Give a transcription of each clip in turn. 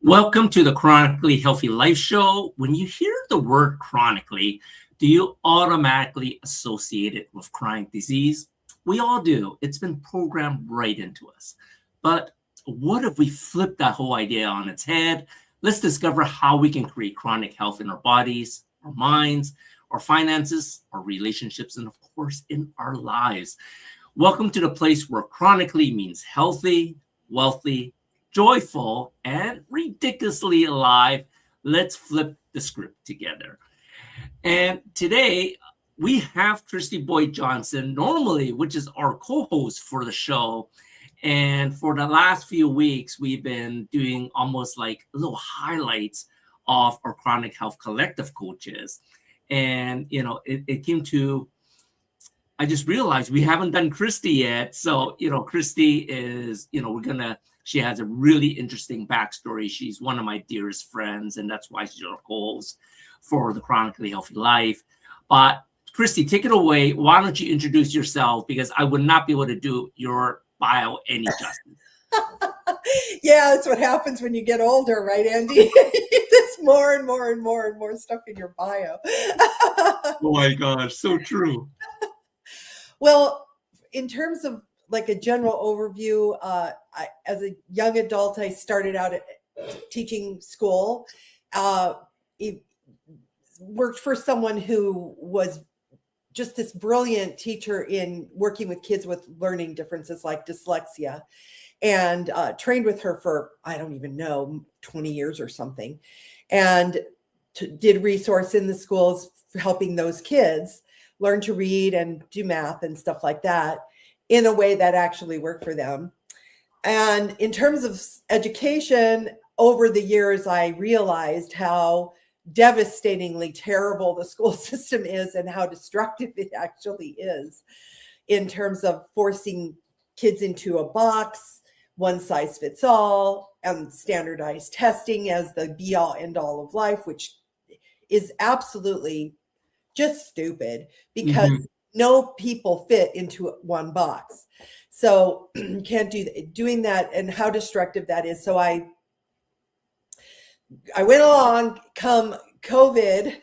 Welcome to the Chronically Healthy Life Show. When you hear the word chronically, do you automatically associate it with chronic disease? We all do. It's been programmed right into us. But what if we flip that whole idea on its head? Let's discover how we can create chronic health in our bodies, our minds, our finances, our relationships, and of course, in our lives. Welcome to the place where chronically means healthy, wealthy, joyful, and ridiculously alive. Let's flip the script together. And today we have Kristy Boyd Johnson, normally, which is our co-host for the show. And for the last few weeks, we've been doing almost like little highlights of our chronic health collective coaches. And, it came to, I just realized we haven't done Kristy yet. So, Kristy is, she has a really interesting backstory. She's one of my dearest friends, and that's why she's our co-host for the Chronically Healthy Life. But Kristy, take it away. Why don't you introduce yourself? Because I would not be able to do your bio any justice. Yeah, that's what happens when you get older, right, Andy? There's more and more and more and more stuff in your bio. Oh my gosh, so true. Well, in terms of like a general overview, as a young adult, I started out at teaching school. Worked for someone who was just this brilliant teacher in working with kids with learning differences like dyslexia, and trained with her for, I don't even know, 20 years or something, and did resource in the schools for helping those kids learn to read and do math and stuff like that in a way that actually worked for them. And in terms of education, over the years, I realized how devastatingly terrible the school system is and how destructive it actually is in terms of forcing kids into a box, one size fits all, and standardized testing as the be all end all of life, which is absolutely just stupid because no people fit into one box. So you can't doing that, and how destructive that is. So I went along come COVID,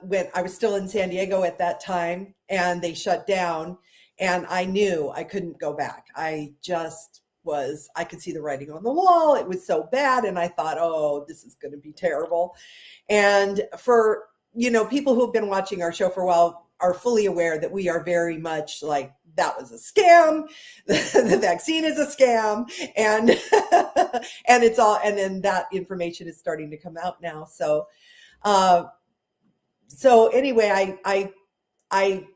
when I was still in San Diego at that time, and they shut down, and I knew I couldn't go back. I could see the writing on the wall. It was so bad. And I thought, oh, this is going to be terrible. And for, people who have been watching our show for a while are fully aware that we are very much like, that was a scam. The vaccine is a scam. And, and then that information is starting to come out now. So, anyway, I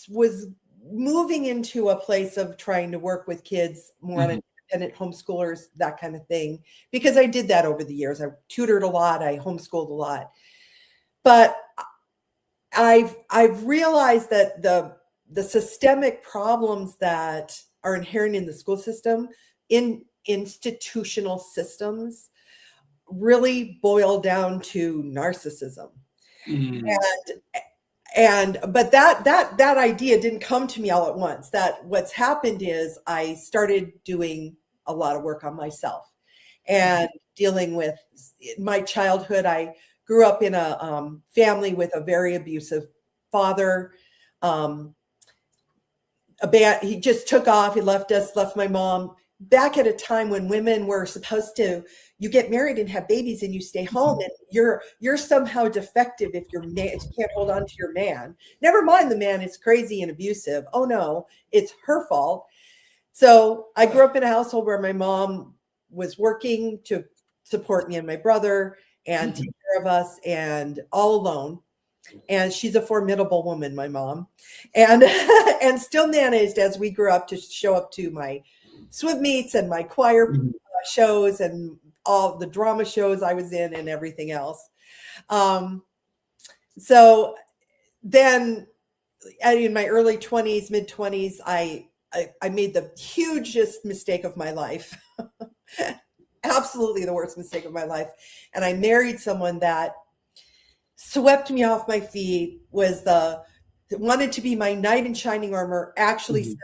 was moving into a place of trying to work with kids more on independent homeschoolers, that kind of thing, because I did that over the years. I tutored a lot. I homeschooled a lot. But I've realized that the systemic problems that are inherent in the school system, in institutional systems, really boil down to narcissism. But that idea didn't come to me all at once. That what's happened is I started doing a lot of work on myself and dealing with my childhood. I grew up in a family with a very abusive father. He just took off. He left us, left my mom back at a time when women were supposed to, you get married and have babies and you stay home, and you're somehow defective if you can't hold on to your man. Never mind the man is crazy and abusive. Oh no, it's her fault. So I grew up in a household where my mom was working to support me and my brother and take care of us, and all alone. And she's a formidable woman, my mom, and and still managed as we grew up to show up to my swim meets and my choir shows and all the drama shows I was in and everything else. So then in my early 20s, mid 20s, I made the hugest mistake of my life. Absolutely the worst mistake of my life. And I married someone that swept me off my feet, wanted to be my knight in shining armor, actually said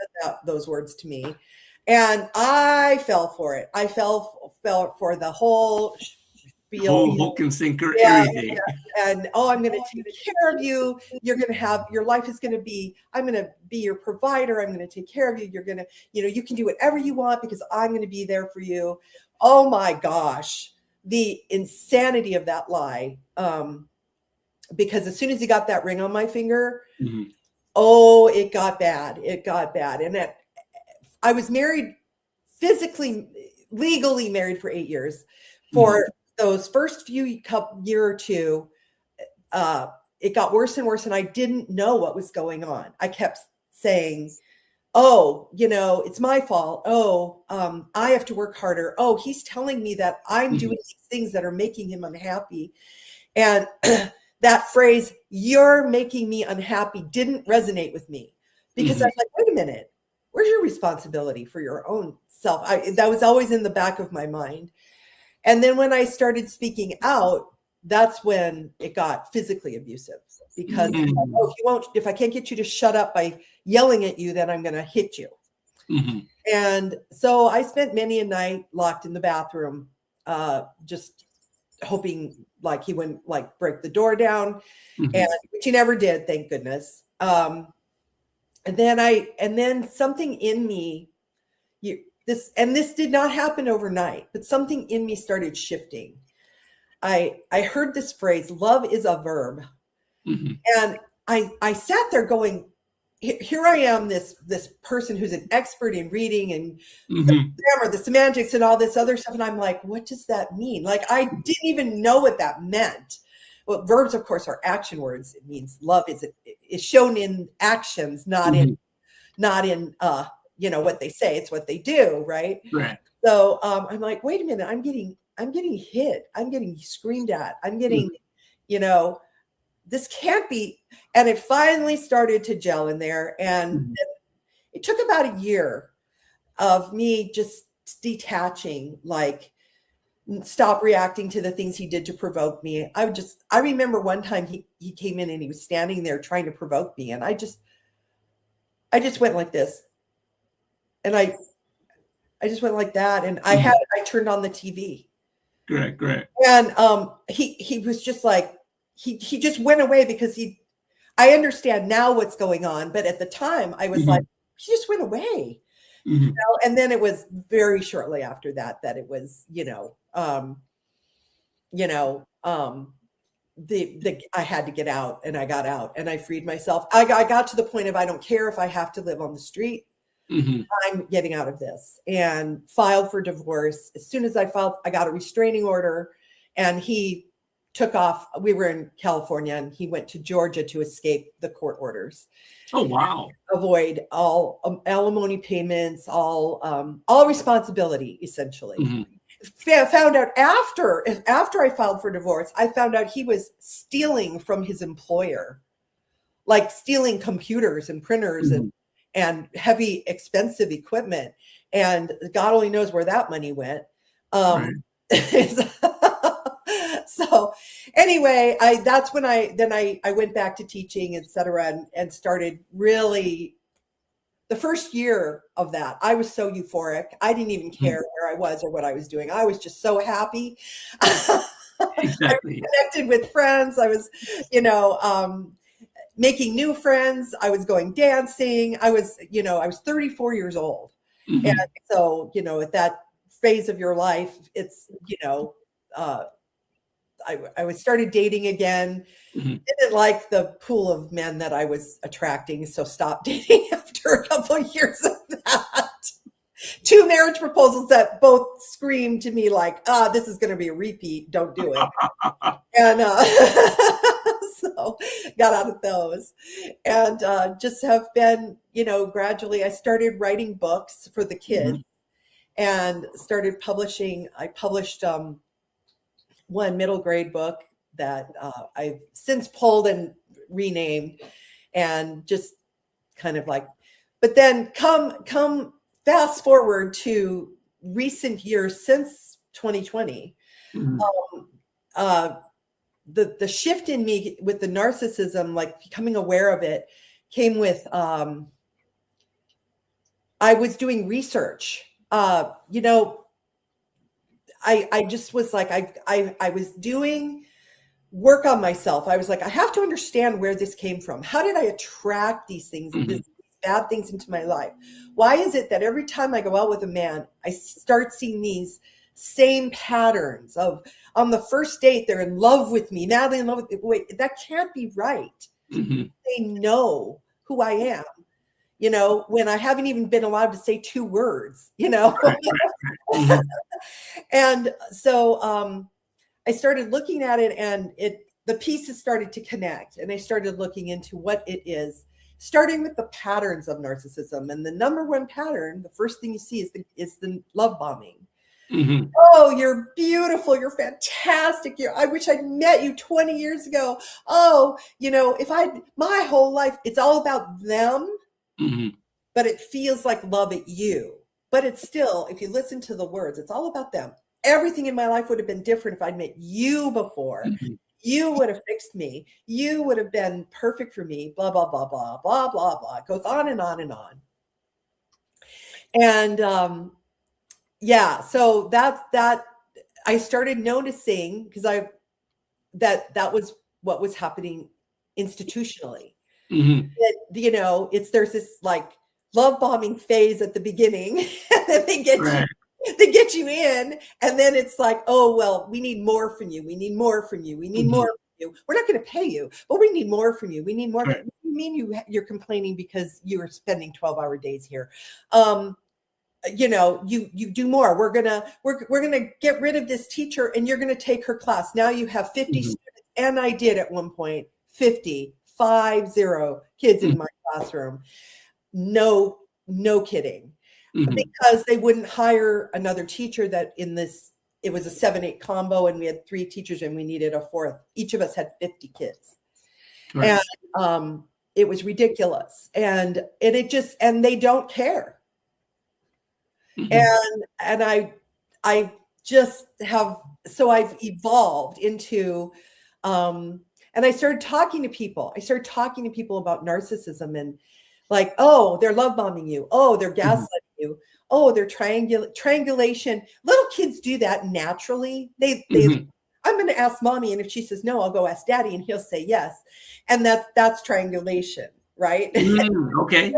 those words to me. And I fell for it. I fell for the whole spiel. Hook and sinker, Yeah, everything. and I'm going to take care of you. You're going to have, your life is going to be, I'm going to be your provider. I'm going to take care of you. You're going to, you can do whatever you want because I'm going to be there for you. Oh my gosh, the insanity of that lie. Because as soon as he got that ring on my finger, it got bad. It got bad. And I was married, legally married for 8 years. For those first year or two, it got worse and worse. And I didn't know what was going on. I kept saying, it's my fault. I have to work harder. He's telling me that I'm doing these things that are making him unhappy. And that phrase, "you're making me unhappy," didn't resonate with me because I was like, wait a minute, where's your responsibility for your own self? That was always in the back of my mind. And then when I started speaking out, that's when it got physically abusive because if I can't get you to shut up by yelling at you, then I'm going to hit you. And so I spent many a night locked in the bathroom, just hoping like he wouldn't break the door down, and which he never did, thank goodness. And then something in me, this did not happen overnight, but something in me started shifting. I heard this phrase, "love is a verb." And I sat there going, here I am, this person who's an expert in reading and the grammar, the semantics and all this other stuff. And I'm like, what does that mean? Like, I didn't even know what that meant. Well, verbs, of course, are action words. It means love is shown in actions, not in what they say. It's what they do, right? Right. So I'm like, wait a minute, I'm getting hit. I'm getting screamed at. I'm getting, this can't be. And it finally started to gel in there. And it took about a year of me just detaching, like stop reacting to the things he did to provoke me. I remember one time he came in and he was standing there trying to provoke me. And I just went like this. And I just went like that. And I turned on the TV. Correct. And he was just like, he just went away because I understand now what's going on. But at the time I was like, he just went away. And then it was very shortly after that it was, I had to get out, and I got out and I freed myself. I got to the point of, I don't care if I have to live on the street. I'm getting out of this, and filed for divorce. As soon as I filed, I got a restraining order, and he took off. We were in California, and he went to Georgia to escape the court orders. Oh, wow. Avoid all alimony payments, all responsibility, essentially. Found out after I filed for divorce, I found out he was stealing from his employer, like stealing computers and printers and heavy, expensive equipment. And God only knows where that money went. Right. So anyway, that's when I went back to teaching, et cetera, and started really. The first year of that, I was so euphoric. I didn't even care where I was or what I was doing. I was just so happy. Exactly. I connected with friends. I was, making new friends. I was going dancing. I was 34 years old. And so, at that phase of your life, it's, I started dating again. Didn't like the pool of men that I was attracting, so stopped dating after a couple of years of that. 2 marriage proposals that both screamed to me like, this is going to be a repeat. Don't do it. And so got out of those, and just have been, gradually. I started writing books for the kids and started publishing. I published one middle grade book that I've since pulled and renamed, and just kind of like, but then come fast forward to recent years since 2020. The shift in me with the narcissism, like becoming aware of it, came with I was doing research. I just was like, I was doing work on myself. I was like, I have to understand where this came from. How did I attract these things, these bad things into my life? Why is it that every time I go out with a man, I start seeing these same patterns of, on the first date, they're in love with me, madly in love with me. Wait, that can't be right. They know who I am, you know, when I haven't even been allowed to say 2 words, you know. And so I started looking at it, and the pieces started to connect, and I started looking into what it is, starting with the patterns of narcissism. And the number one pattern, the first thing you see is the love bombing. Oh, you're beautiful. You're fantastic. I wish I'd met you 20 years ago. Oh, you know, my whole life, it's all about them, but it feels like love at you. But it's still, if you listen to the words, it's all about them. Everything in my life would have been different if I'd met you before. You would have fixed me. You would have been perfect for me. Blah, blah, blah, blah, blah, blah, blah. It goes on and on and on. And yeah, so that I started noticing, because that was what was happening institutionally. That, you know, there's this like love bombing phase at the beginning, and then they get you in, and then it's like, oh, well, we need more from you. We need more from you. We need more from you. We're not going to pay you, but we need more from you. We need more. What do you mean you're complaining because you are spending 12-hour days here? You know, you do more. We're gonna get rid of this teacher, and you're gonna take her class. Now you have 50 students, and I did at one point 50 kids in my classroom. No kidding. Because they wouldn't hire another teacher. That it was a 7-8 combo, and we had 3 teachers, and we needed a 4th. Each of us had 50 kids, and it was ridiculous. And they don't care. And I just have, so I've evolved into, and I started talking to people. I started talking to people about narcissism, and like, oh, they're love bombing you. Oh, they're gaslighting you. Oh, they're triangulation. Little kids do that naturally. I'm going to ask mommy, and if she says no, I'll go ask daddy, and he'll say yes. And that's triangulation, right? Okay.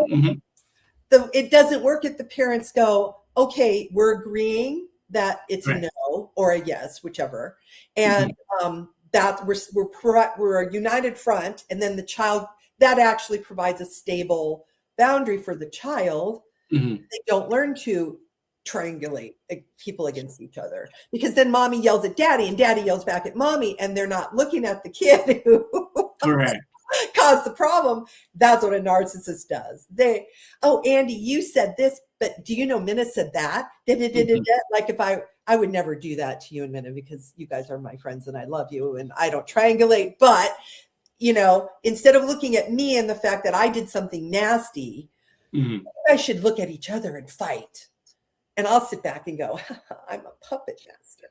It doesn't work if the parents go, okay, we're agreeing that it's a no or a yes, whichever, and that we're a united front, and then the child, that actually provides a stable boundary for the child. They don't learn to triangulate people against each other, because then mommy yells at daddy, and daddy yells back at mommy, and they're not looking at the kid who caused the problem. That's what a narcissist does. Oh, Andy, you said this, but do you know Minna said that? Like, if I would never do that to you and Minna, because you guys are my friends and I love you and I don't triangulate. But, you know, instead of looking at me and the fact that I did something nasty, you guys should look at each other and fight. And I'll sit back and go, I'm a puppet master.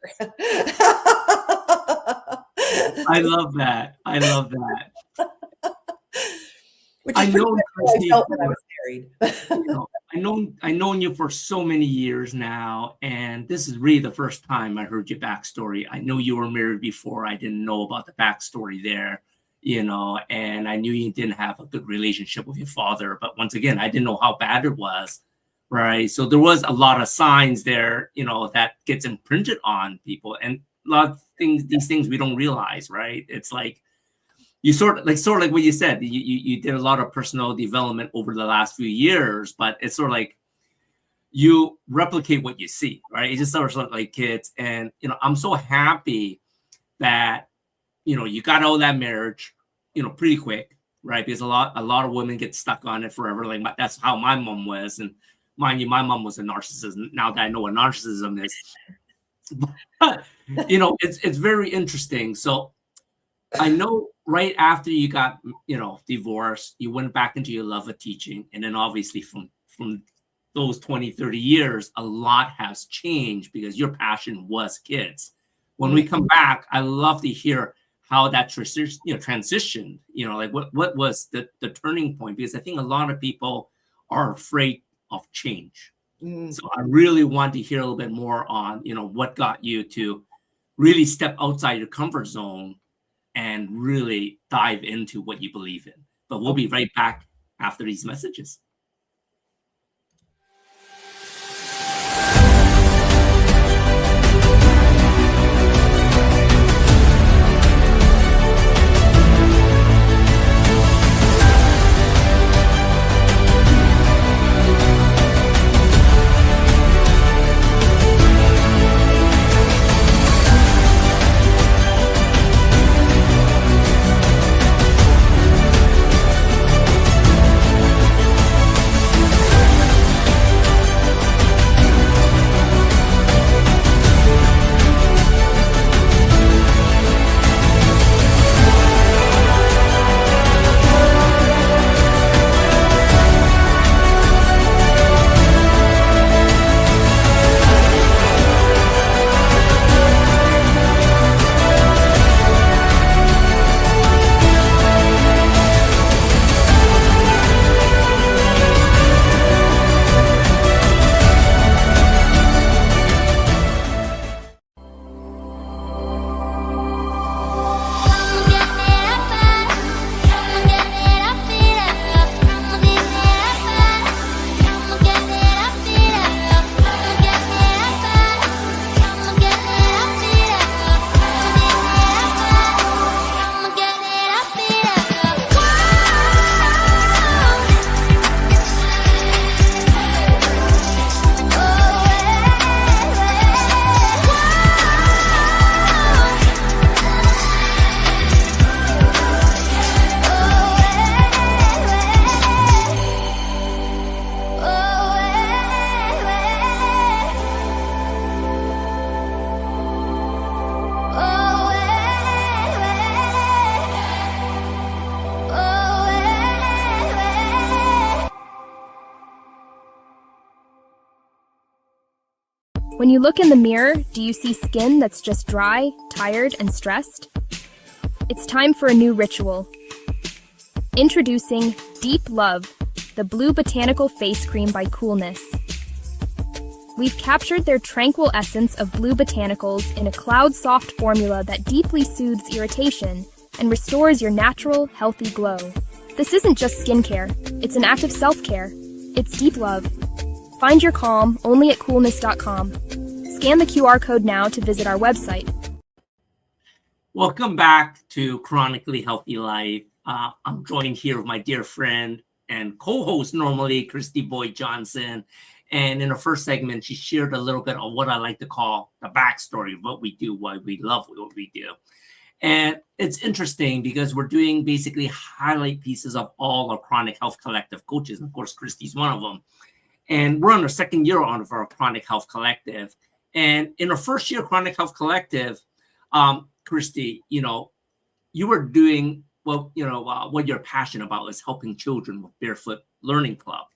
I love that. Which is pretty much how I felt when I was married. I've known you for so many years now, and this is really the first time I heard your backstory. I know you were married before. I didn't know about the backstory there, you know, and I knew you didn't have a good relationship with your father. But once again, I didn't know how bad it was, right? So there was a lot of signs there, you know, that gets imprinted on people, and a lot of these things we don't realize, right? It's like, you sort of like what you said, you did a lot of personal development over the last few years, but it's sort of like you replicate what you see, right? It just sort of like kids. And, you know, I'm so happy that, you know, you got out of that marriage, you know, pretty quick, right? Because a lot of women get stuck on it forever. Like that's how my mom was. And mind you, my mom was a narcissist. Now that I know what narcissism is, but, you know, it's very interesting. So I know right after you got, you know, divorced, you went back into your love of teaching. And then obviously from those 20, 30 years, a lot has changed because your passion was kids. When we come back, I love to hear how that transitioned, you know, like what was the turning point? Because I think a lot of people are afraid of change, So I really want to hear a little bit more on, what got you to really step outside your comfort zone and really dive into what you believe in. But we'll be right back after these messages. When you look in the mirror, do you see skin that's just dry, tired, and stressed? It's time for a new ritual. Introducing Deep Love, the blue botanical face cream by Coolness. We've captured their tranquil essence of blue botanicals in a cloud-soft formula that deeply soothes irritation and restores your natural, healthy glow. This isn't just skincare, it's an act of self-care. It's Deep Love. Find your calm only at coolness.com. Scan the QR code now to visit our website. Welcome back to Chronically Healthy Life. I'm joined here with my dear friend and co-host normally, Kristy Boyd Johnson. And in the first segment, she shared a little bit of what I like to call the backstory of what we do, why we love what we do. And it's interesting because we're doing basically highlight pieces of all our Chronic Health Collective coaches. And of course, Kristy's one of them. And we're on our second year on our Chronic Health Collective. And in our first year Chronic Health Collective, Kristy, you were doing what you're passionate about is helping children with Barefoot Learning Club.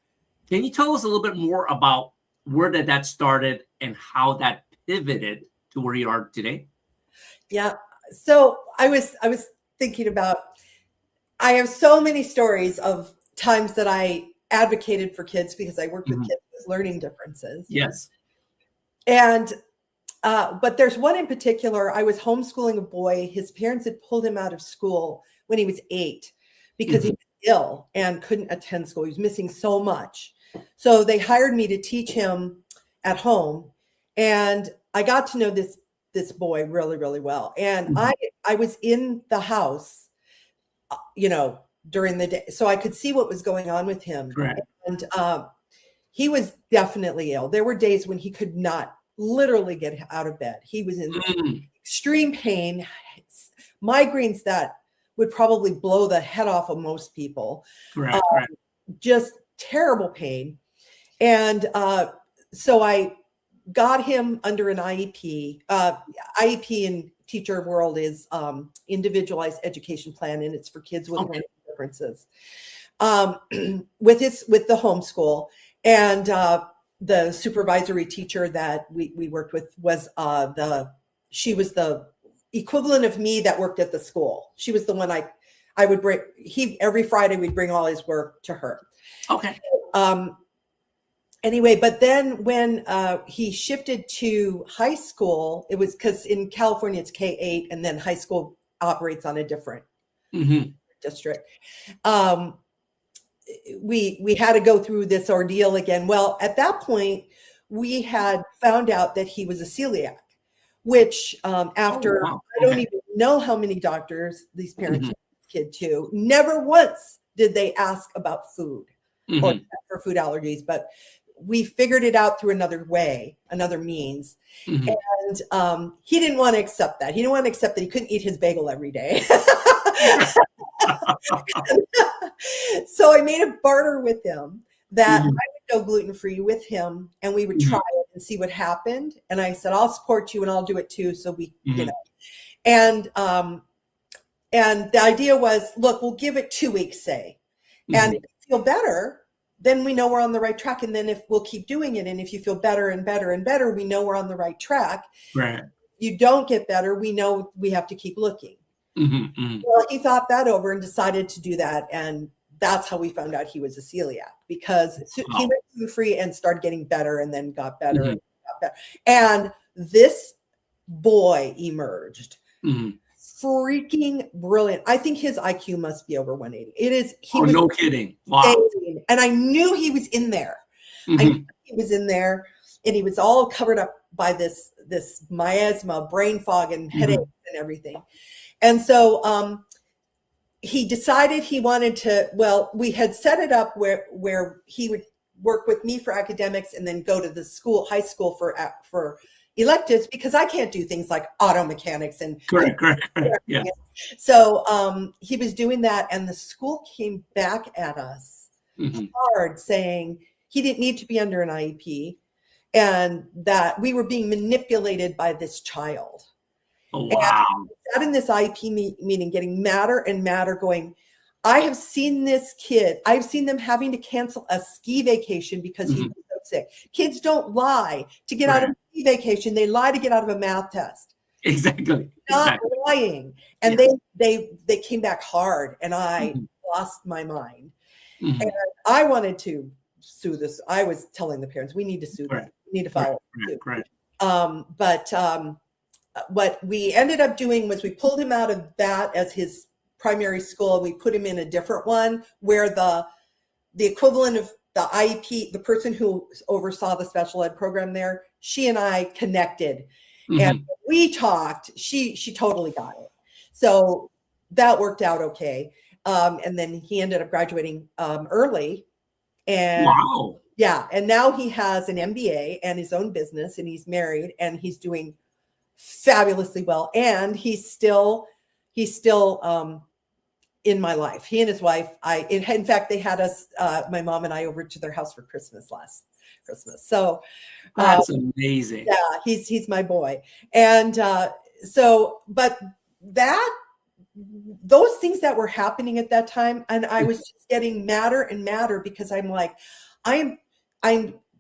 Can you tell us a little bit more about where that started and how that pivoted to where you are today? Yeah. So I was thinking about, I have so many stories of times that I advocated for kids because I worked with kids with learning differences. Yes. And, but there's one in particular. I was homeschooling a boy. His parents had pulled him out of school when he was 8 because he was ill and couldn't attend school. He was missing so much. So they hired me to teach him at home. And I got to know this boy really, really well. And I was in the house, during the day. So I could see what was going on with him. Correct. And he was definitely ill. There were days when he could not literally get out of bed. He was in extreme pain, migraines that would probably blow the head off of most people. Correct. Just terrible pain. And so I got him under an IEP. IEP in teacher world is individualized education plan, and it's for kids with learning differences. With the homeschool, and the supervisory teacher that we worked with was she was the equivalent of me that worked at the school. She was the one I would bring. Every Friday we'd bring all his work to her. Okay. Anyway, but then when he shifted to high school, it was because in California it's K-8, and then high school operates on a different district. We had to go through this ordeal again. Well, at that point, we had found out that he was a celiac, which after I don't even know how many doctors these parents took this kid to, never once did they ask about food or for food allergies, but we figured it out through another way, another means. And he didn't want to accept that. He didn't want to accept that he couldn't eat his bagel every day. So I made a barter with him that I would go gluten-free with him, and we would try it and see what happened. And I said, I'll support you and I'll do it too. So we, you know, and the idea was, look, we'll give it 2 weeks, say, and if you feel better, then we know we're on the right track. And then if we'll keep doing it, and if you feel better and better and better, we know we're on the right track. Right. You don't get better, we know we have to keep looking. Well, he thought that over and decided to do that. And that's how we found out he was a celiac, because he went gluten-free and started getting better, and then got better and got better. And this boy emerged. Freaking brilliant. I think his IQ must be over 180. It is. He was no kidding. Wow. amazing. And I knew he was in there. I knew he was in there, and he was all covered up by this miasma, brain fog, and headaches and everything. And so he decided he wanted to, well, we had set it up where he would work with me for academics and then go to the high school for electives, because I can't do things like auto mechanics and correct. Yeah. So he was doing that, and the school came back at us hard, saying he didn't need to be under an IEP, and that we were being manipulated by this child. Oh, wow. And sat in this IEP meeting, getting madder and madder, going, I have seen this kid. I've seen them having to cancel a ski vacation because he was so sick. Kids don't lie to get out of a ski vacation. They lie to get out of a math test. Exactly. Not lying. And they came back hard, and I lost my mind. And I wanted to sue this. I was telling the parents, we need to sue them. We need to file a suit. But what we ended up doing was we pulled him out of that as his primary school. We put him in a different one where the equivalent of the IEP, the person who oversaw the special ed program there, she and I connected, and we talked. She totally got it. So that worked out okay. And then he ended up graduating early. And yeah, and now he has an MBA and his own business, and he's married, and he's doing fabulously well. And he's still in my life. He and his wife, in fact, they had us, my mom and I, over to their house for Christmas last Christmas. So that's amazing. Yeah, he's my boy. And but those things that were happening at that time, and I was just getting madder and madder, because I'm like, I'm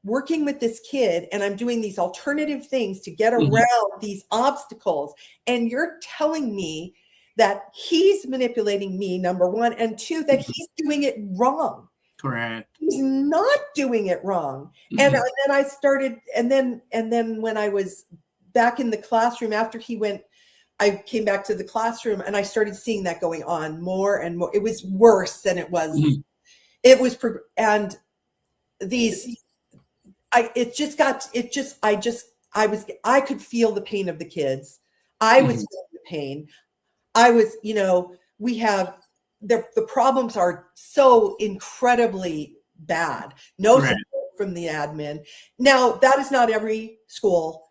working with this kid, and I'm doing these alternative things to get around these obstacles. And you're telling me that he's manipulating me, number one, and two, that he's doing it wrong. Correct. He's not doing it wrong. And then I started, and then when I was back in the classroom after he went, I came back to the classroom, and I started seeing that going on more and more. It was worse than it was. And these, I could feel the pain of the kids. I was feeling the pain. I was, we have, the problems are so incredibly bad. No support from the admin. Now, that is not every school.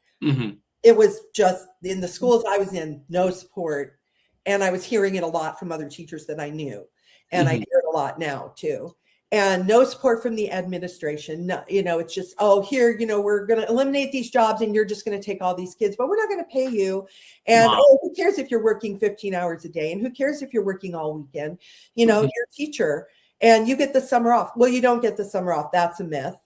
It was just in the schools I was in, no support. And I was hearing it a lot from other teachers that I knew. And I hear it a lot now too. And no support from the administration. No, it's just, here, we're going to eliminate these jobs, and you're just going to take all these kids, but we're not going to pay you. And who cares if you're working 15 hours a day? And who cares if you're working all weekend? You're a teacher, and you get the summer off. Well, you don't get the summer off. That's a myth.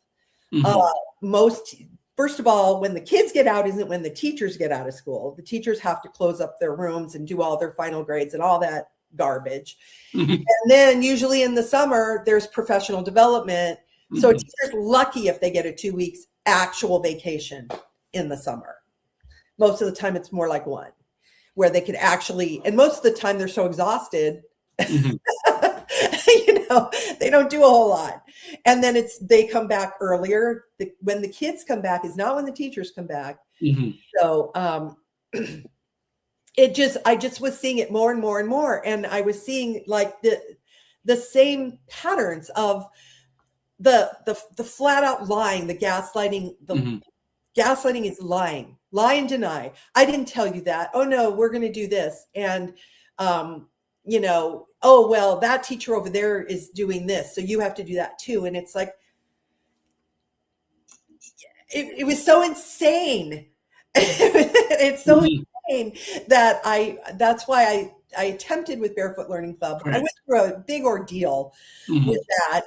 First of all, when the kids get out isn't when the teachers get out of school. The teachers have to close up their rooms and do all their final grades and all that garbage. And then usually in the summer, there's professional development So a teacher's lucky if they get a 2 weeks actual vacation in the summer. Most of the time it's more like one, where they could actually, and most of the time they're so exhausted, they don't do a whole lot. And then they come back earlier. When the kids come back is not when the teachers come back. So I just was seeing it more and more and more. And I was seeing like the same patterns of the flat out lying, the gaslighting, gaslighting is lying, lie and deny. I didn't tell you that. Oh no, we're going to do this. And, oh, well, that teacher over there is doing this, so you have to do that too. And it's like, it was so insane. It's so insane that that's why I attempted with Barefoot Learning Club. I went through a big ordeal with that,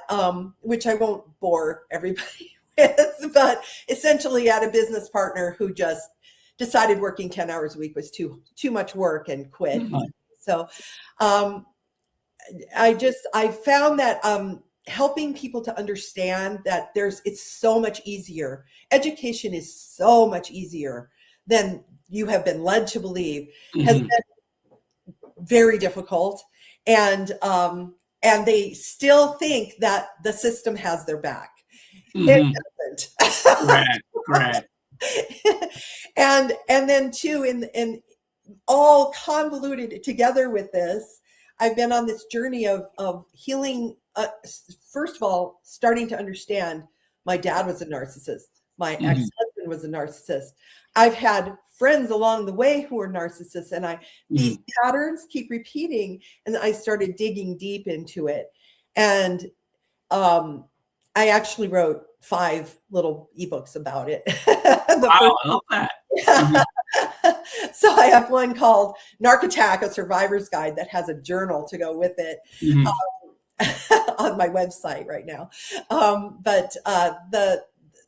which I won't bore everybody with, but essentially I had a business partner who just decided working 10 hours a week was too much work and quit. So I found that helping people to understand that it's so much easier. Education is so much easier than you have been led to believe, has been very difficult. And they still think that the system has their back. It doesn't. Correct. And then too, in all convoluted together with this, I've been on this journey of healing. First of all, starting to understand my dad was a narcissist. My ex-husband was a narcissist. I've had friends along the way who are narcissists, and these patterns keep repeating. And I started digging deep into it. And I actually wrote 5 little ebooks about it. Wow, I love that. So I have one called Narc Attack, a Survivor's Guide, that has a journal to go with it on my website right now. But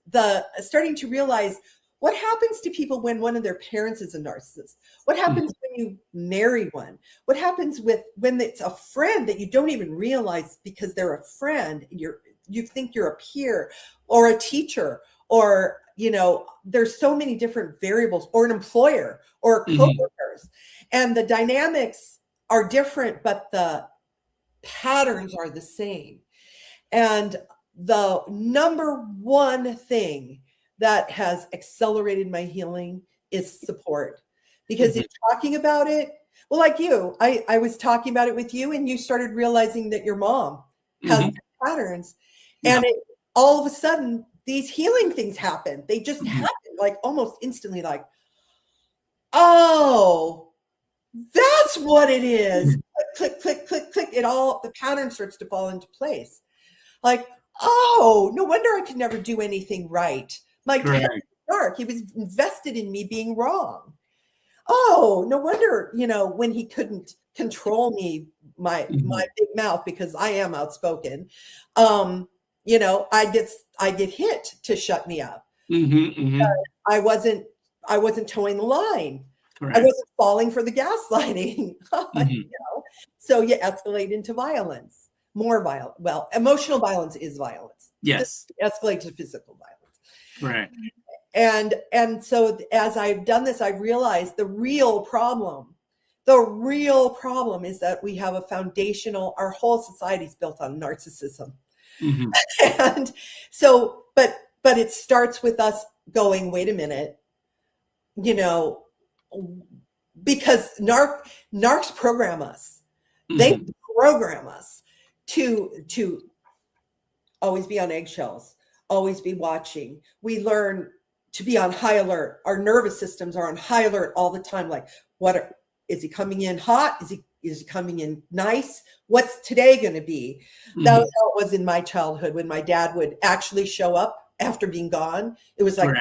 the starting to realize what happens to people when one of their parents is a narcissist. What happens when you marry one? What happens when it's a friend that you don't even realize because they're a friend, you think you're a peer or a teacher, or there's so many different variables, or an employer or coworkers, and the dynamics are different, but the patterns are the same. And the number one thing that has accelerated my healing is support, because if talking about it, well, like you, I was talking about it with you, and you started realizing that your mom has patterns, and all of a sudden these healing things happen. They just happen like almost instantly, like, oh, that's what it is. Click, click, click, click. The pattern starts to fall into place. Like, oh, no wonder I could never do anything right. My dad was dark. He was invested in me being wrong. Oh, no wonder, when he couldn't control me, my big mouth, because I am outspoken. I get hit to shut me up. I wasn't towing the line. I wasn't falling for the gaslighting. So you escalate into violence, more violent. Well, emotional violence is violence. Yes. Escalate to physical violence. Right. And so as I've done this, I've realized the real problem is that we have our whole society is built on narcissism. And so, but it starts with us going, wait a minute, because narcs program us. They program us to always be on eggshells, always be watching. We learn to be on high alert. Our nervous systems are on high alert all the time. Like, is he coming in hot? Is he coming in nice? What's today going to be? That was how it was in my childhood, when my dad would actually show up after being gone. It was like,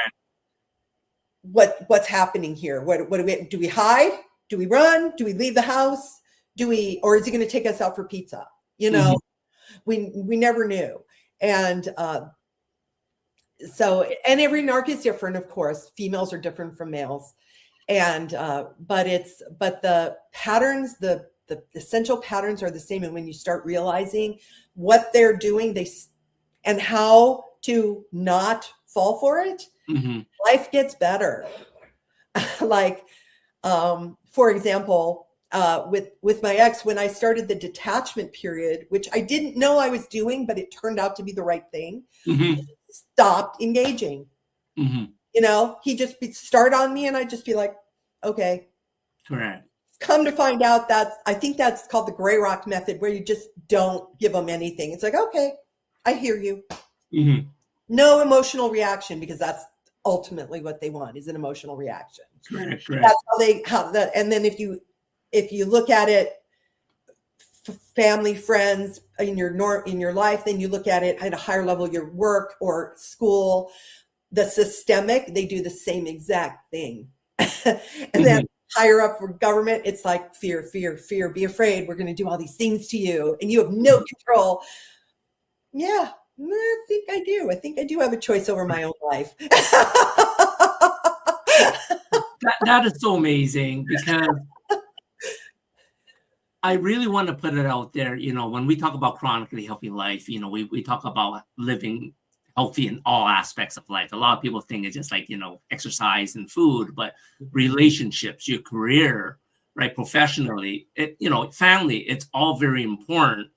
what's happening here? What do we hide? Do we run? Do we leave the house? Or is he going to take us out for pizza? We never knew. And so, and every narc is different, of course. Females are different from males. And, but the patterns, the essential patterns are the same. And when you start realizing what they're doing, and how to not fall for it, life gets better. Like, for example, with my ex, when I started the detachment period, which I didn't know I was doing, but it turned out to be the right thing, stopped engaging. You know, he just start on me and I'd just be like, okay. Correct. Come to find out I think that's called the gray rock method, where you just don't give them anything. It's like, okay, I hear you. No emotional reaction, because that's ultimately what they want, is an emotional reaction. Correct. That's how and then if you look at it, family, friends in your life, then you look at it at a higher level, your work or school, the systemic, they do the same exact thing. And then higher up for government, it's like fear, be afraid, we're going to do all these things to you and you have no control. Yeah, I think I do have a choice over my own life. that is so amazing, because I really want to put it out there. You know, when we talk about chronically healthy life, you know, we talk about living healthy in all aspects of life. A lot of people think it's just like, you know, exercise and food, but relationships, your career, right, professionally, you know, family, it's all very important.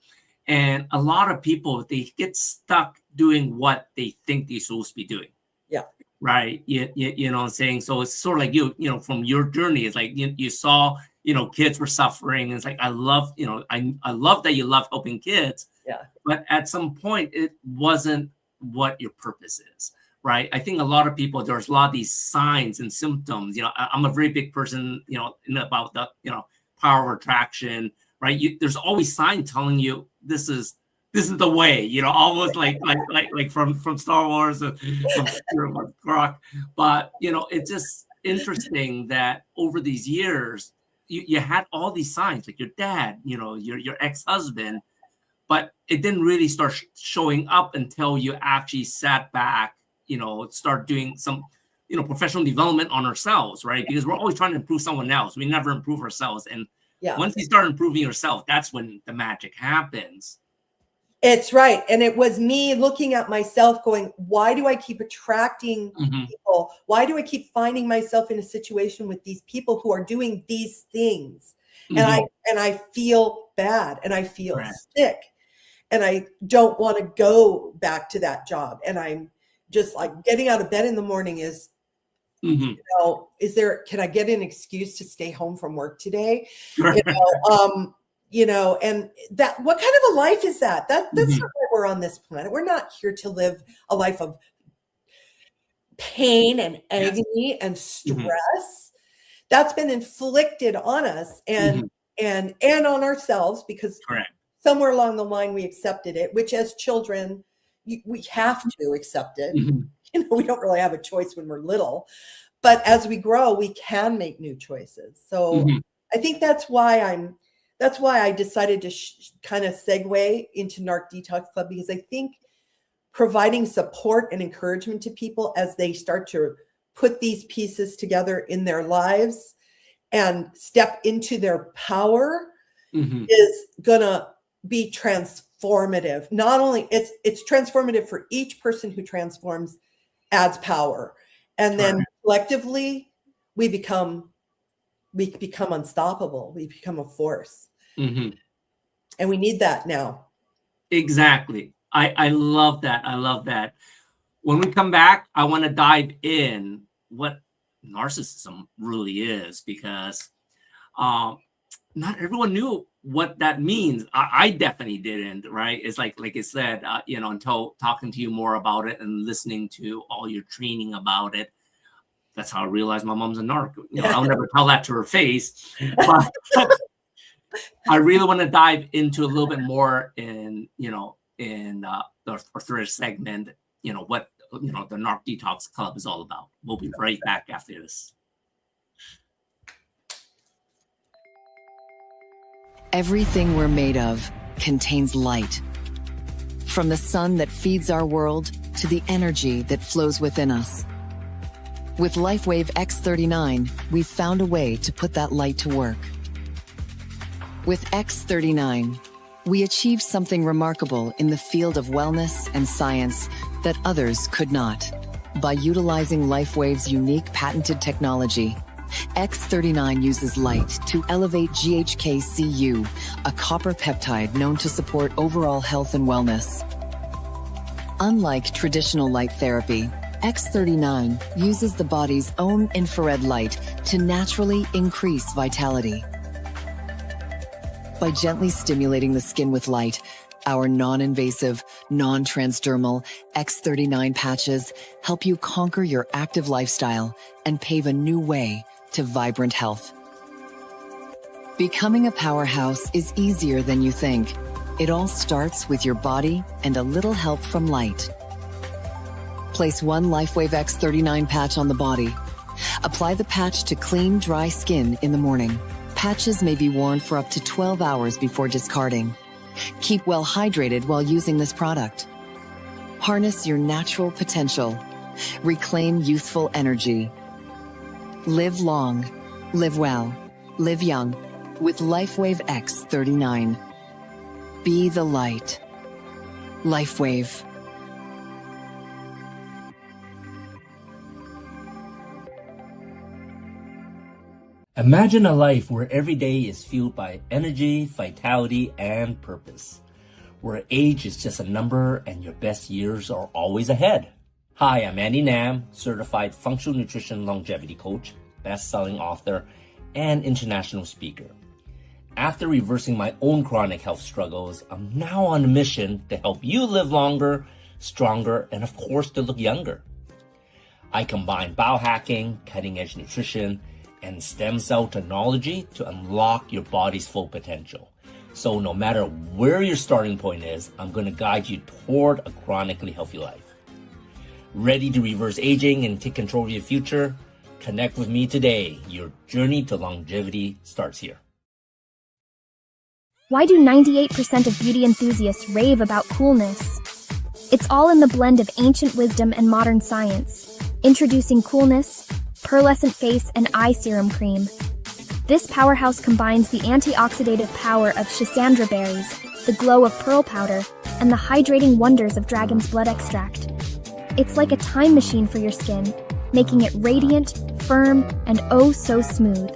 And a lot of people, they get stuck doing what they think they're supposed to be doing. Yeah. Right. You know what I'm saying? So it's sort of like you know, from your journey, it's like you saw, you know, kids were suffering. It's like, I love, you know, I love that you love helping kids. Yeah. But at some point, it wasn't what your purpose is. Right. I think a lot of people, there's a lot of these signs and symptoms. You know, I'm a very big person, you know, about the, you know, power of attraction. Right. There's always signs telling you this is the way, you know, almost like from Star Wars, from Rock. But, you know, it's just interesting that over these years, you had all these signs, like your dad, you know, your ex-husband, but it didn't really start showing up until you actually sat back, you know, start doing some, you know, professional development on ourselves, right? Because we're always trying to improve someone else. We never improve ourselves. And once you start improving yourself, that's when the magic happens. It's right. And it was me looking at myself going, why do I keep attracting people? Why do I keep finding myself in a situation with these people who are doing these things? And I feel bad and I feel sick and I don't want to go back to that job. And I'm just like, getting out of bed in the morning is, you know, can I get an excuse to stay home from work today? You know, and that, what kind of a life is that? That's not why we're on this planet. We're not here to live a life of pain and agony and stress. That's been inflicted on us and on ourselves, because somewhere along the line we accepted it, which as children, we have to accept it. You know, we don't really have a choice when we're little, but as we grow, we can make new choices. So I think that's why I decided to kind of segue into Narc Detox Club, because I think providing support and encouragement to people as they start to put these pieces together in their lives and step into their power is going to be transformative. Not only it's transformative for each person who transforms, adds power. And then collectively we become unstoppable. We become a force. And we need that now. Exactly. I love that. I love that. When we come back, I want to dive in what narcissism really is, because not everyone knew what that means. I definitely didn't, right? It's like I said, you know, until talking to you more about it and listening to all your training about it. That's how I realized my mom's a narc. You know, I'll never tell that to her face. But I really want to dive into a little bit more in, you know, in the third segment, you know, what, you know, the Narc Detox Club is all about. We'll be right back after this. Everything we're made of contains light. From the sun that feeds our world to the energy that flows within us. With LifeWave X39, we've found a way to put that light to work. With X39, We achieved something remarkable in the field of wellness and science that others could not. By utilizing LifeWave's unique patented technology, X39 uses light to elevate GHK-Cu, a copper peptide known to support overall health and wellness. Unlike traditional light therapy, X39 uses the body's own infrared light to naturally increase vitality. By gently stimulating the skin with light, our non-invasive, non-transdermal X39 patches help you conquer your active lifestyle and pave a new way to vibrant health. Becoming a powerhouse is easier than you think. It all starts with your body and a little help from light. Place one LifeWave X39 patch on the body. Apply the patch to clean, dry skin in the morning. Patches may be worn for up to 12 hours before discarding. Keep well hydrated while using this product. Harness your natural potential. Reclaim youthful energy. Live long, live well, live young with LifeWave X39. Be the light. LifeWave. Imagine a life where every day is fueled by energy, vitality, and purpose. Where age is just a number and your best years are always ahead. Hi, I'm Andy Nam, certified functional nutrition longevity coach, best-selling author, and international speaker. After reversing my own chronic health struggles, I'm now on a mission to help you live longer, stronger, and of course to look younger. I combine biohacking, cutting-edge nutrition, and stem cell technology to unlock your body's full potential. So no matter where your starting point is, I'm going to guide you toward a chronically healthy life. Ready to reverse aging and take control of your future? Connect with me today. Your journey to longevity starts here. Why do 98% of beauty enthusiasts rave about coolness? It's all in the blend of ancient wisdom and modern science. Introducing Coolness, Pearlescent Face and Eye Serum Cream. This powerhouse combines the antioxidative power of schisandra berries, the glow of pearl powder, and the hydrating wonders of dragon's blood extract. It's like a time machine for your skin, making it radiant, firm, and oh so smooth.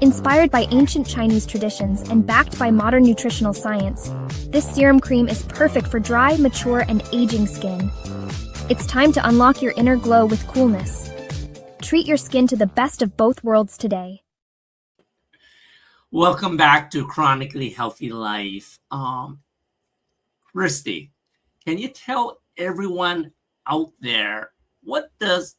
Inspired by ancient Chinese traditions and backed by modern nutritional science, this serum cream is perfect for dry, mature, and aging skin. It's time to unlock your inner glow with Coolness. Treat your skin to the best of both worlds today. Welcome back to Chronically Healthy Life. Kristy, can you tell everyone out there, what does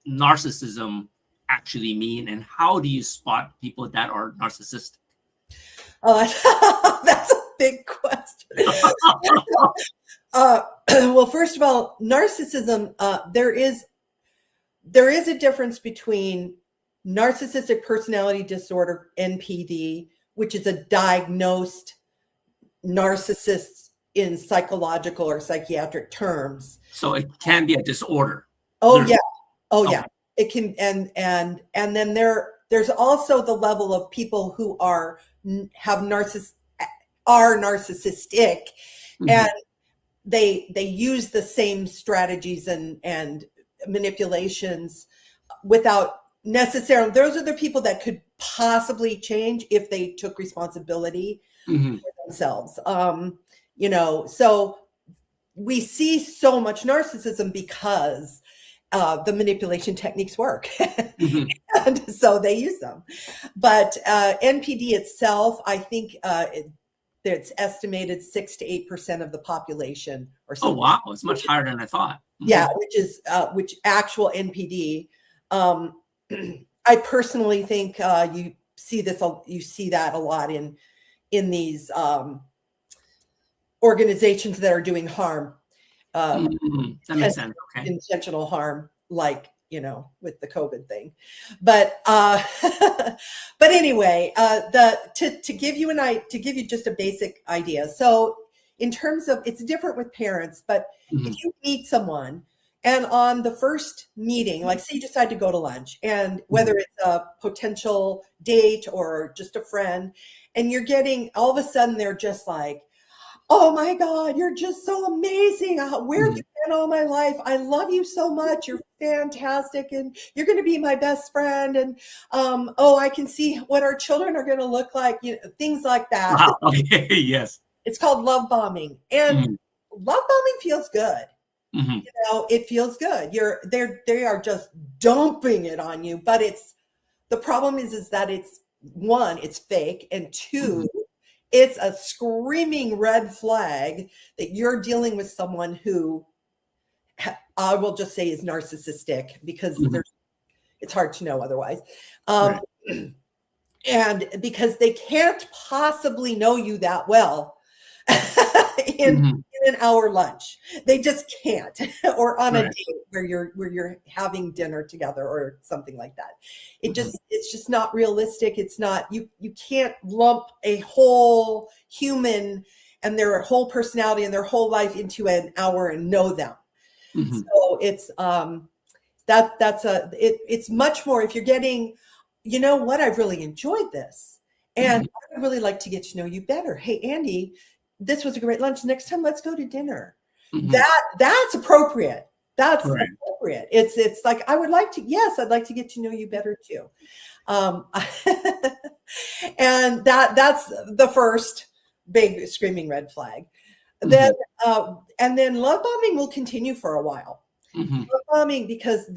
narcissism actually mean, and how do you spot people that are narcissistic? Oh, that's a big question. Well, first of all, narcissism, there is a difference between narcissistic personality disorder, NPD, which is a diagnosed narcissist in psychological or psychiatric terms. So it can be a disorder. Yeah. It can, and then there's also the level of people who are narcissistic, mm-hmm. and they use the same strategies and manipulations without necessarily. Those are the people that could possibly change if they took responsibility mm-hmm. for themselves. So we see so much narcissism because the manipulation techniques work. Mm-hmm. And so they use them. But NPD itself, I think it's estimated 6 to 8% of the population or something. Oh, wow. It's much higher than I thought. Mm-hmm. Yeah, which actual NPD. I personally think you see that a lot in these organizations that are doing harm. That makes sense. Okay. Intentional harm, like, with the COVID thing. But anyway, to give you just a basic idea. So in terms of, it's different with parents, but mm-hmm. if you meet someone And on the first meeting, like say you decide to go to lunch, and whether it's a potential date or just a friend, and you're getting, all of a sudden they're just like, oh my God, you're just so amazing. Where have you been all my life? I love you so much. You're fantastic. And you're going to be my best friend. And, oh, I can see what our children are going to look like. You know, things like that. Wow. Okay. Yes. It's called love bombing. And love bombing feels good. You know, it feels good. They are just dumping it on you. But the problem is that it's, one, it's fake. And two, it's a screaming red flag that you're dealing with someone who I will just say is narcissistic, because it's hard to know otherwise. And because they can't possibly know you that well in an hour lunch. They just can't, or on a date where you're having dinner together or something like that. It's just not realistic. It's not, you can't lump a whole human and their whole personality and their whole life into an hour and know them. So it's it's much more if you're getting, you know what, I've really enjoyed this, and I would really like to get to know you better. Hey, Andy, this was a great lunch. Next time, let's go to dinner. That's appropriate. That's appropriate. It's like, I'd like to get to know you better too. And that's the first big screaming red flag. Then, and then love bombing will continue for a while. Love bombing, because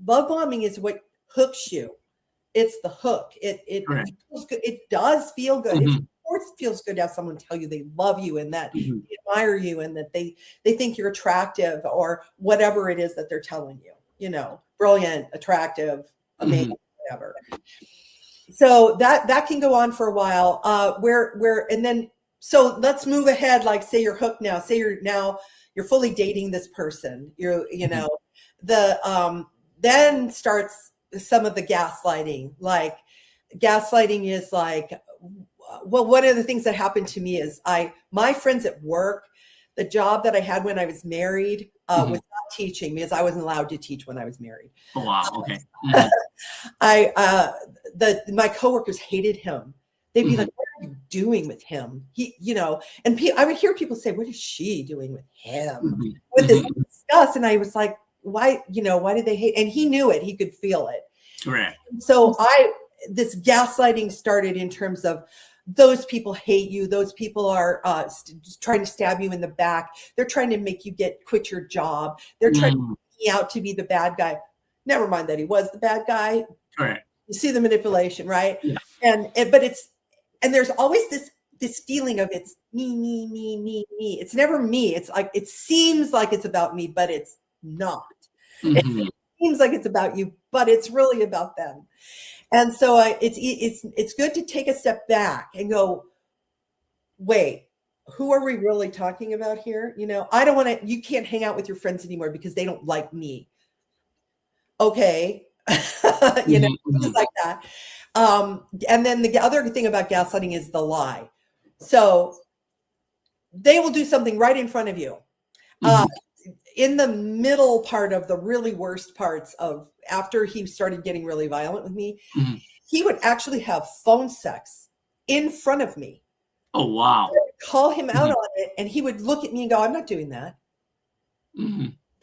love bombing is what hooks you. It's the hook. It feels good. It does feel good. Of course, it feels good to have someone tell you they love you and that they admire you and that they think you're attractive, or whatever it is that they're telling you. You know, brilliant, attractive, amazing, whatever. So that can go on for a while. And then, so let's move ahead. Like, say you're hooked now. Say you're fully dating this person. Then starts some of the gaslighting. Like, gaslighting is like, well, one of the things that happened to me is my friends at work, the job that I had when I was married was not teaching, because I wasn't allowed to teach when I was married. Oh, wow. Okay. My coworkers hated him. They'd be like, what are you doing with him? And I would hear people say, what is she doing with him? With this disgust. And I was like, why did they hate? And he knew it. He could feel it. Correct. So this gaslighting started in terms of, those people hate you. Those people are trying to stab you in the back. They're trying to make you quit your job. They're trying to make me out to be the bad guy. Never mind that he was the bad guy. Correct. You see the manipulation, right? Yeah. And there's always this feeling of it's me. It's never me. It's like, it seems like it's about me, but it's not. It seems like it's about you, but it's really about them. And so it's good to take a step back and go, wait, who are we really talking about here? I don't want to, you can't hang out with your friends anymore because they don't like me. Okay. Things like that. And then the other thing about gaslighting is the lie. So they will do something right in front of you. In the middle part of the really worst parts of, after he started getting really violent with me, he would actually have phone sex in front of me. Oh, wow. I would call him out on it, and he would look at me and go, I'm not doing that.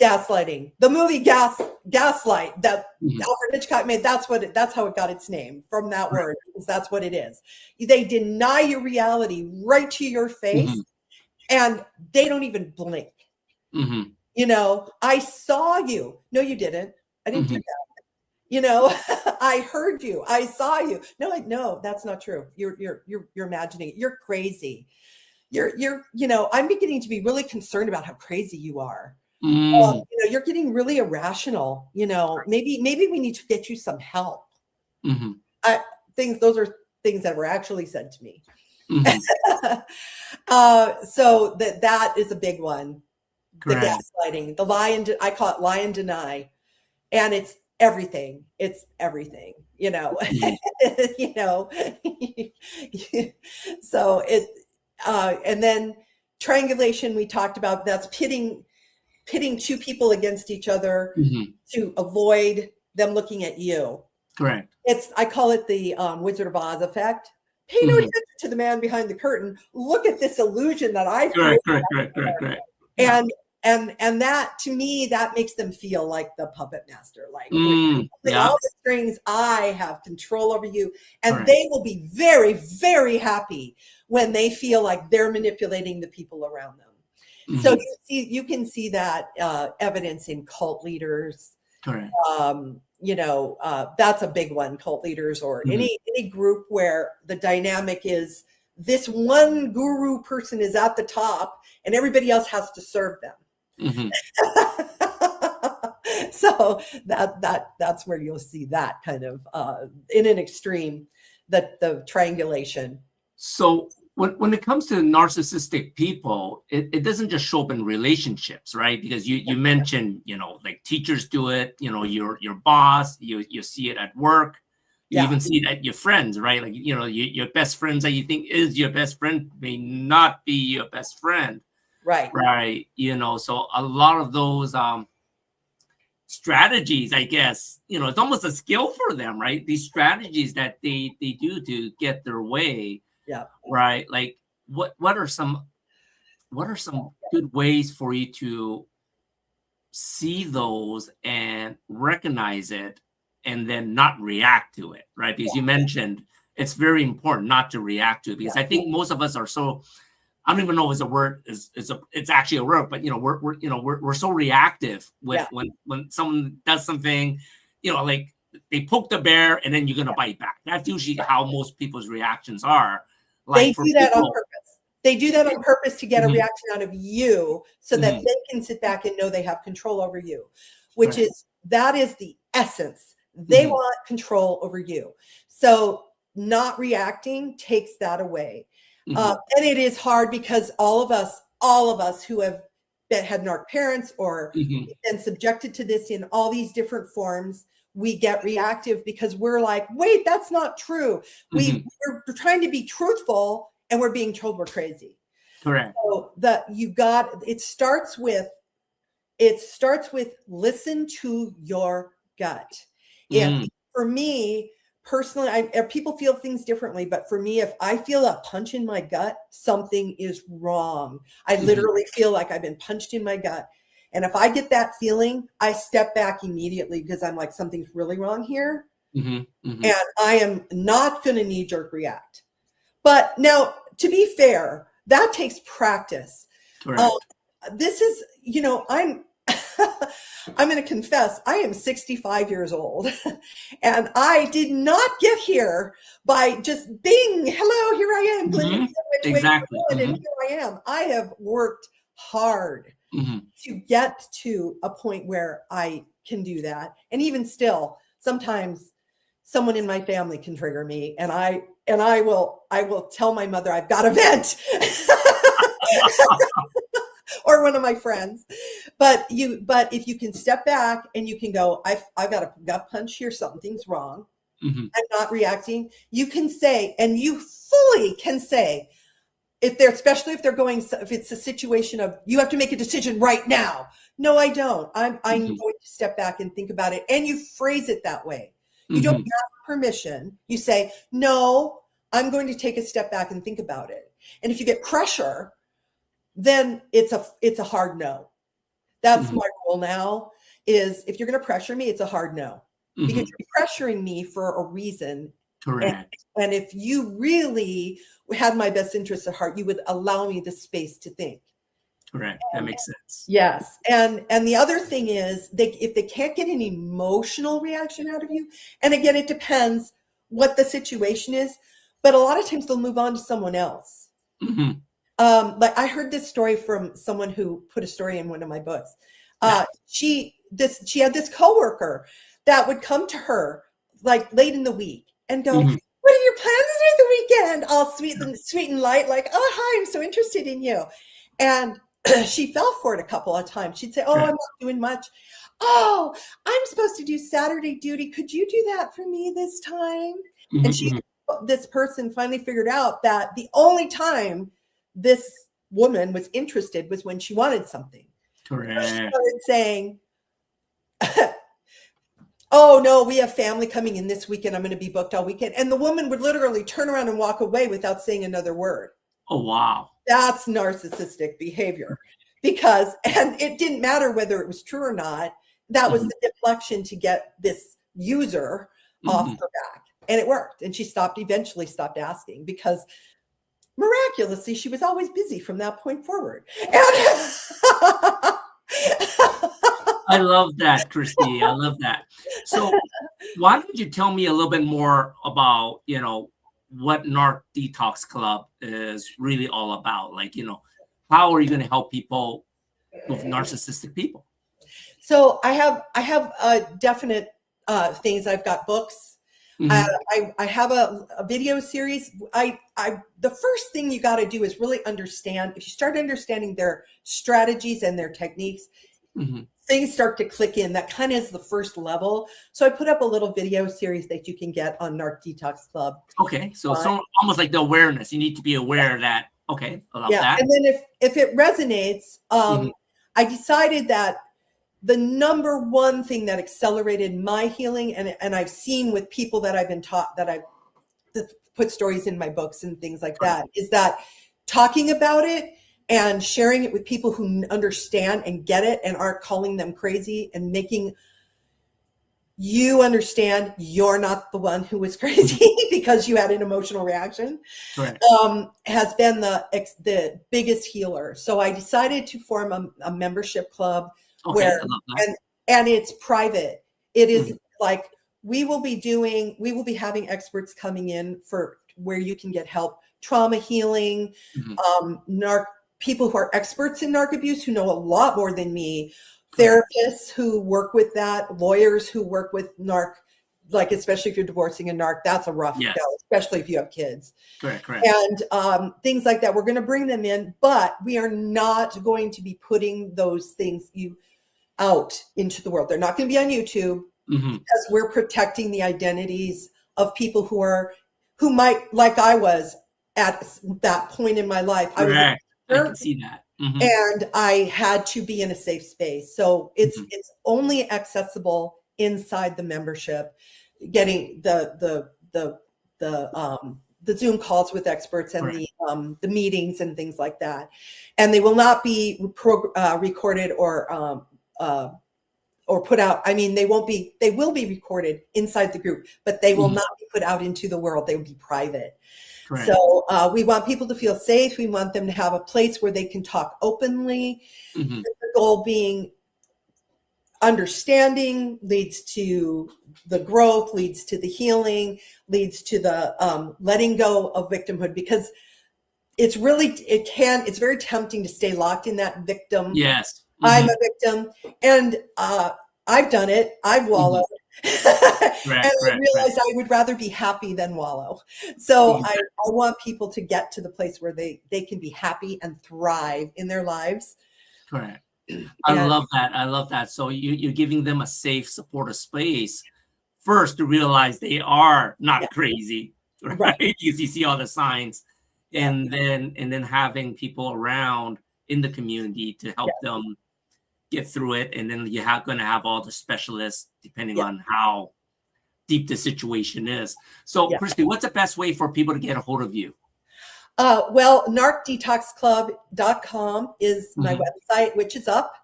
Gaslighting. The movie Gaslight that Alfred Hitchcock made, that's how it got its name, from that word, because that's what it is. They deny your reality right to your face, and they don't even blink. I saw you. No, you didn't. I didn't do that. I heard you. I saw you. No, that's not true. You're imagining it. You're crazy. I'm beginning to be really concerned about how crazy you are. You're getting really irrational. Maybe we need to get you some help. Those are things that were actually said to me. So that is a big one. Correct. The gaslighting, the lie, I call it lie and deny, and it's everything. It's everything, So and then triangulation we talked about. That's pitting pitting two people against each other to avoid them looking at you. Correct. I call it the Wizard of Oz effect. Pay no attention to the man behind the curtain. Look at this illusion that I've created. Correct. And that, to me, that makes them feel like the puppet master, like all the strings, I have control over you. And they will be very, very happy when they feel like they're manipulating the people around them. So you can see that evidence in cult leaders. Correct. That's a big one, cult leaders, or any group where the dynamic is this one guru person is at the top and everybody else has to serve them. So that's where you'll see that kind of in an extreme, the triangulation. So when it comes to narcissistic people, it doesn't just show up in relationships, right? Because you mentioned, like teachers do it, your boss, you see it at work, you even see it at your friends, right? Like, your best friends that you think is your best friend may not be your best friend. Right. So a lot of those strategies, I guess, it's almost a skill for them, right? These strategies that they do to get their way. Yeah. Right. Like what are some good ways for you to see those and recognize it and then not react to it, right? Because you mentioned it's very important not to react to it, because I think most of us are so, I don't even know if it's a word, it's actually a word, but we're so reactive when someone does something, like they poke the bear and then you're gonna bite back. That's usually how most people's reactions are. Like they do that on purpose. They do that on purpose to get a reaction out of you so that they can sit back and know they have control over you, that is the essence. They want control over you. So not reacting takes that away. And it is hard because all of us who have had narc parents or been subjected to this in all these different forms, we get reactive because we're like, wait, that's not true. We're trying to be truthful and we're being told we're crazy. Correct. So it starts with listen to your gut. And for me personally, people feel things differently, but for me, if I feel a punch in my gut, something is wrong. I literally feel like I've been punched in my gut. And if I get that feeling, I step back immediately because I'm like, something's really wrong here. And I am not going to knee-jerk react. But now, to be fair, that takes practice. This is, I'm going to confess, I am 65 years old and I did not get here by just being, hello, here I am. Exactly. And here I am. I have worked hard to get to a point where I can do that. And even still, sometimes someone in my family can trigger me and I will tell my mother I've got a vent. Or one of my friends, but if you can step back and you can go, I've got a gut punch here, something's wrong. I'm not reacting. You can say, and you fully can say, especially if it's a situation of you have to make a decision right now. No, I don't. I'm going to step back and think about it. And you phrase it that way. You don't ask permission. You say, no, I'm going to take a step back and think about it. And if you get pressure, then it's a hard no. That's my rule now, is if you're going to pressure me, it's a hard no. Because you're pressuring me for a reason. Correct. And if you really had my best interests at heart, you would allow me the space to think. Correct. That makes sense. Yes. And the other thing is, if they can't get an emotional reaction out of you, and again, it depends what the situation is, but a lot of times they'll move on to someone else. Like I heard this story from someone who put a story in one of my books. She had this coworker that would come to her like late in the week and go, what are your plans for the weekend? All sweet and light, like, oh, hi, I'm so interested in you. And she fell for it a couple of times. She'd say, oh, I'm not doing much. Oh, I'm supposed to do Saturday duty. Could you do that for me this time? And this person finally figured out that the only time this woman was interested was when she wanted something. Correct. She started saying, oh no, we have family coming in this weekend. I'm going to be booked all weekend. And the woman would literally turn around and walk away without saying another word. Oh, wow. That's narcissistic behavior and it didn't matter whether it was true or not. That was the deflection to get this user off her back. And it worked. And she eventually stopped asking because miraculously, she was always busy from that point forward. And I love that, Kristy. I love that. So why don't you tell me a little bit more about, what Narc Detox Club is really all about? Like, how are you going to help people with narcissistic people? So I have definite things. I've got books. I have a video series. The first thing you got to do is really understand. If you start understanding their strategies and their techniques, things start to click in. That kind of is the first level. So I put up a little video series that you can get on Narc Detox Club. Okay. So it's almost like the awareness. You need to be aware that, okay, I love that. And then if it resonates, I decided that the number one thing that accelerated my healing, and I've seen with people that I've been taught, that I've put stories in my books and things like that, is that talking about it and sharing it with people who understand and get it and aren't calling them crazy and making you understand you're not the one who was crazy because you had an emotional reaction, has been the biggest healer. So I decided to form a membership club where, and it's private. It is like, we will be having experts coming in for where you can get help, trauma healing, people who are experts in narc abuse, who know a lot more than me, therapists who work with that, lawyers who work with narc, like, especially if you're divorcing a narc, that's a rough go, especially if you have kids. Correct. And things like that. We're going to bring them in, but we are not going to be putting those things out into the world. They're not going to be on YouTube because we're protecting the identities of people who might, like I was at that point in my life. I can see that. And I had to be in a safe space. So it's only accessible inside the membership, getting the Zoom calls with experts and the meetings and things like that. And they will not be recorded or put out. I mean, they will be recorded inside the group, but they will not be put out into the world. They will be private. So we want people to feel safe. We want them to have a place where they can talk openly. The goal being understanding leads to the growth, leads to the healing, leads to the letting go of victimhood, because it's very tempting to stay locked in that victim. Yes. I'm a victim, and I've done it. I've wallowed. I realized I would rather be happy than wallow. So I want people to get to the place where they can be happy and thrive in their lives. Correct. I love that. I love that. So you're giving them a safe, supportive space first to realize they are not crazy, right? Because you see all the signs, and then having people around in the community to help them get through it. And then you're going to have all the specialists depending on how deep the situation is. So Kristy, what's the best way for people to get a hold of you? Well, narcdetoxclub.com is my website, which is up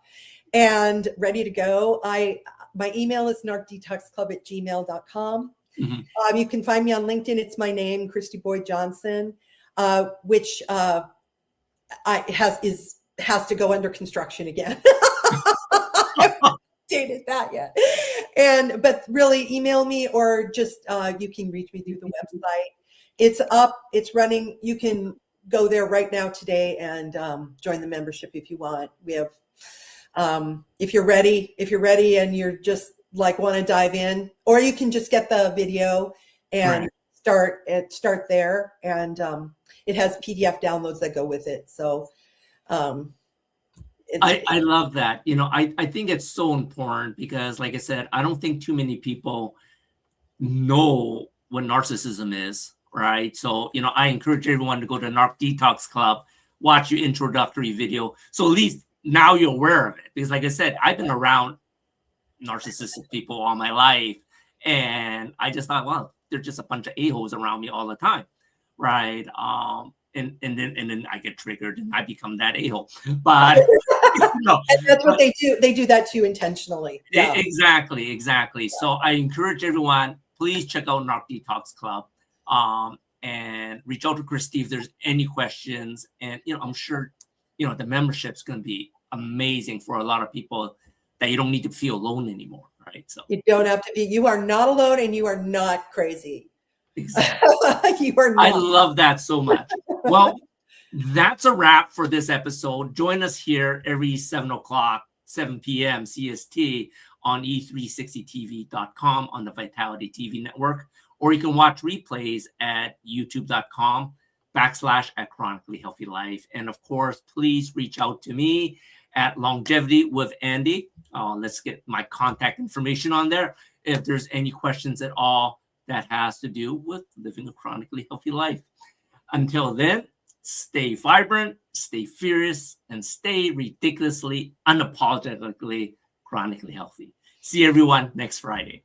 and ready to go. My email is narcdetoxclub@gmail.com. You can find me on LinkedIn. It's my name, Kristy Boyd Johnson, which has to go under construction again. I haven't dated that yet. But really email me, or just you can reach me through the website. It's up, it's running. You can go there right now today and join the membership if you want. We have if you're ready and you're just like want to dive in, or you can just get the video and start there, and it has PDF downloads that go with it. So I love that. I think it's so important because, like I said, I don't think too many people know what narcissism is, right? So, I encourage everyone to go to Narc Detox Club, watch your introductory video. So at least now you're aware of it. Because like I said, I've been around narcissistic people all my life. And I just thought, well, they're just a bunch of a-holes around me all the time. Right. And then I get triggered and I become that a-hole. But and that's what they do. They do that too intentionally. Yeah. Exactly. So I encourage everyone, please check out Narc Detox Club. And reach out to Kristy if there's any questions. And I'm sure the membership's going to be amazing for a lot of people that you don't need to feel alone anymore, right? So you don't have to be. You are not alone, and you are not crazy. Exactly. You are not. I love that so much. Well, that's a wrap for this episode. Join us here every 7 p.m. CST on e360tv.com on the Vitality TV network, or you can watch replays at youtube.com/Chronically Healthy Life. And of course, please reach out to me at Longevity with Andy. Let's get my contact information on there if there's any questions at all that has to do with living a chronically healthy life. Until then, stay vibrant, stay furious, and stay ridiculously, unapologetically chronically healthy. See everyone next Friday.